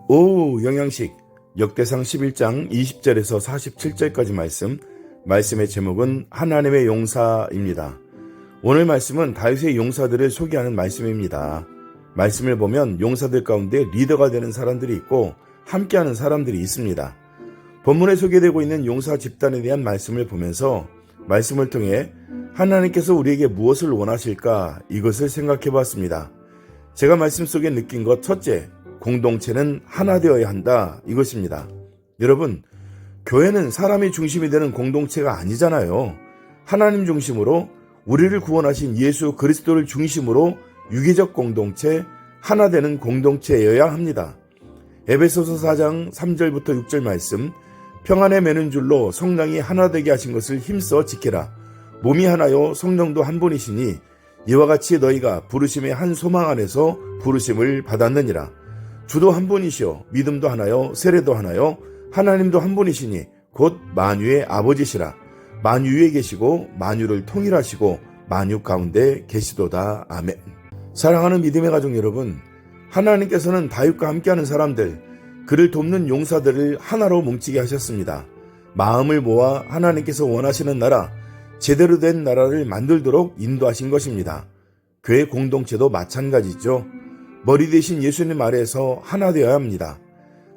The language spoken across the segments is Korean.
오 영양식 역대상 11장 20절에서 47절까지 말씀의 제목은 하나님의 용사입니다. 오늘 말씀은 다윗의 용사들을 소개하는 말씀입니다. 말씀을 보면 용사들 가운데 리더가 되는 사람들이 있고 함께하는 사람들이 있습니다. 본문에 소개되고 있는 용사 집단에 대한 말씀을 보면서 말씀을 통해 하나님께서 우리에게 무엇을 원하실까 이것을 생각해 보았습니다. 제가 말씀 속에 느낀 것 첫째, 공동체는 하나 되어야 한다 이것입니다. 여러분, 교회는 사람이 중심이 되는 공동체가 아니잖아요. 하나님 중심으로 우리를 구원하신 예수 그리스도를 중심으로 유기적 공동체, 하나 되는 공동체여야 합니다. 에베소서 4장 3절부터 6절 말씀, 평안에 매는 줄로 성령이 하나 되게 하신 것을 힘써 지키라. 몸이 하나요 성령도 한 분이시니 이와 같이 너희가 부르심의 한 소망 안에서 부르심을 받았느니라. 주도 한 분이시오 믿음도 하나요 세례도 하나요 하나님도 한 분이시니 곧 만유의 아버지시라. 만유 위에 계시고 만유를 통일하시고 만유 가운데 계시도다. 아멘. 사랑하는 믿음의 가족 여러분, 하나님께서는 다윗과 함께하는 사람들, 그를 돕는 용사들을 하나로 뭉치게 하셨습니다. 마음을 모아 하나님께서 원하시는 나라, 제대로 된 나라를 만들도록 인도하신 것입니다. 교회 공동체도 마찬가지죠. 머리 대신 예수님 아래에서 하나 되어야 합니다.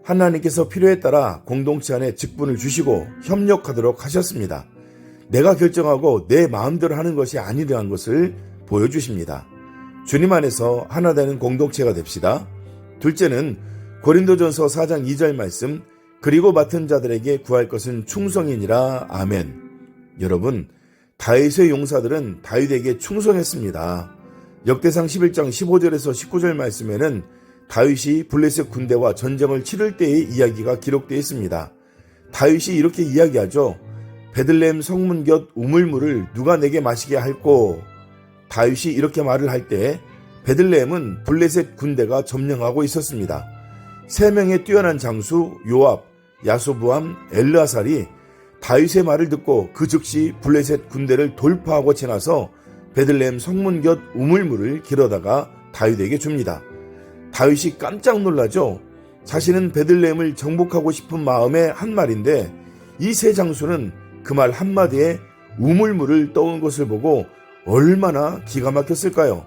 하나님께서 필요에 따라 공동체 안에 직분을 주시고 협력하도록 하셨습니다. 내가 결정하고 내 마음대로 하는 것이 아니라는 것을 보여주십니다. 주님 안에서 하나 되는 공동체가 됩시다. 둘째는 고린도전서 4장 2절 말씀, 그리고 맡은 자들에게 구할 것은 충성이니라. 아멘. 여러분, 다윗의 용사들은 다윗에게 충성했습니다. 역대상 11장 15절에서 19절 말씀에는 다윗이 블레셋 군대와 전쟁을 치를 때의 이야기가 기록되어 있습니다. 다윗이 이렇게 이야기하죠. 베들레헴 성문 곁 우물물을 누가 내게 마시게 할꼬. 다윗이 이렇게 말을 할 때 베들레헴은 블레셋 군대가 점령하고 있었습니다. 3명의 뛰어난 장수 요압, 야소부암, 엘르아살이 다윗의 말을 듣고 그 즉시 블레셋 군대를 돌파하고 지나서 베들레헴 성문 곁 우물물을 길어다가 다윗에게 줍니다. 다윗이 깜짝 놀라죠. 자신은 베들레헴을 정복하고 싶은 마음의 한 말인데 이 세 장수는 그 말 한마디에 우물물을 떠온 것을 보고 얼마나 기가 막혔을까요?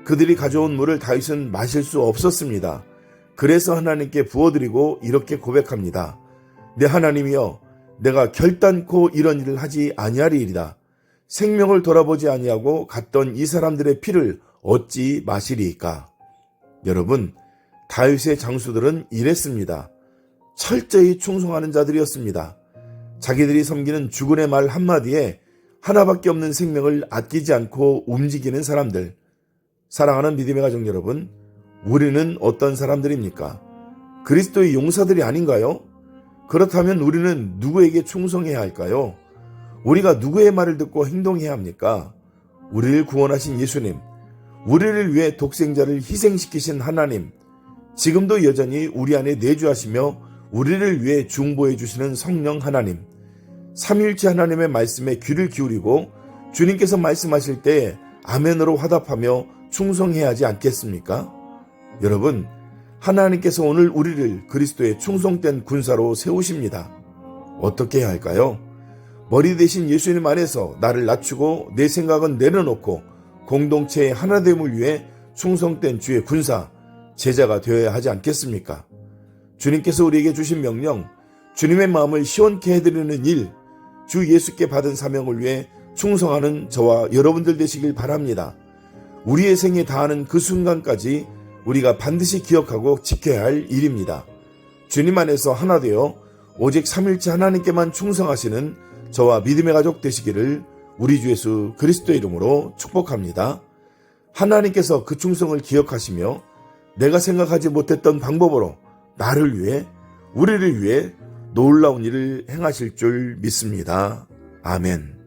그들이 가져온 물을 다윗은 마실 수 없었습니다. 그래서 하나님께 부어드리고 이렇게 고백합니다. 내 하나님이여, 내가 결단코 이런 일을 하지 아니하리이다. 생명을 돌아보지 아니하고 갔던 이 사람들의 피를 어찌 마시리이까. 여러분, 다윗의 장수들은 이랬습니다. 철저히 충성하는 자들이었습니다. 자기들이 섬기는 주군의 말 한마디에 하나밖에 없는 생명을 아끼지 않고 움직이는 사람들. 사랑하는 믿음의 가족 여러분, 우리는 어떤 사람들입니까? 그리스도의 용사들이 아닌가요? 그렇다면 우리는 누구에게 충성해야 할까요? 우리가 누구의 말을 듣고 행동해야 합니까? 우리를 구원하신 예수님, 우리를 위해 독생자를 희생시키신 하나님, 지금도 여전히 우리 안에 내주하시며 우리를 위해 중보해 주시는 성령 하나님, 삼위일체 하나님의 말씀에 귀를 기울이고 주님께서 말씀하실 때 아멘으로 화답하며 충성해야 하지 않겠습니까? 여러분, 하나님께서 오늘 우리를 그리스도의 충성된 군사로 세우십니다. 어떻게 해야 할까요? 머리 대신 예수님 안에서 나를 낮추고 내 생각은 내려놓고 공동체의 하나됨을 위해 충성된 주의 군사, 제자가 되어야 하지 않겠습니까? 주님께서 우리에게 주신 명령, 주님의 마음을 시원케 해드리는 일, 주 예수께 받은 사명을 위해 충성하는 저와 여러분들 되시길 바랍니다. 우리의 생에 다하는 그 순간까지 우리가 반드시 기억하고 지켜야 할 일입니다. 주님 안에서 하나 되어 오직 삼일째 하나님께만 충성하시는 저와 믿음의 가족 되시기를 우리 주 예수 그리스도의 이름으로 축복합니다. 하나님께서 그 충성을 기억하시며 내가 생각하지 못했던 방법으로 나를 위해, 우리를 위해 놀라운 일을 행하실 줄 믿습니다. 아멘.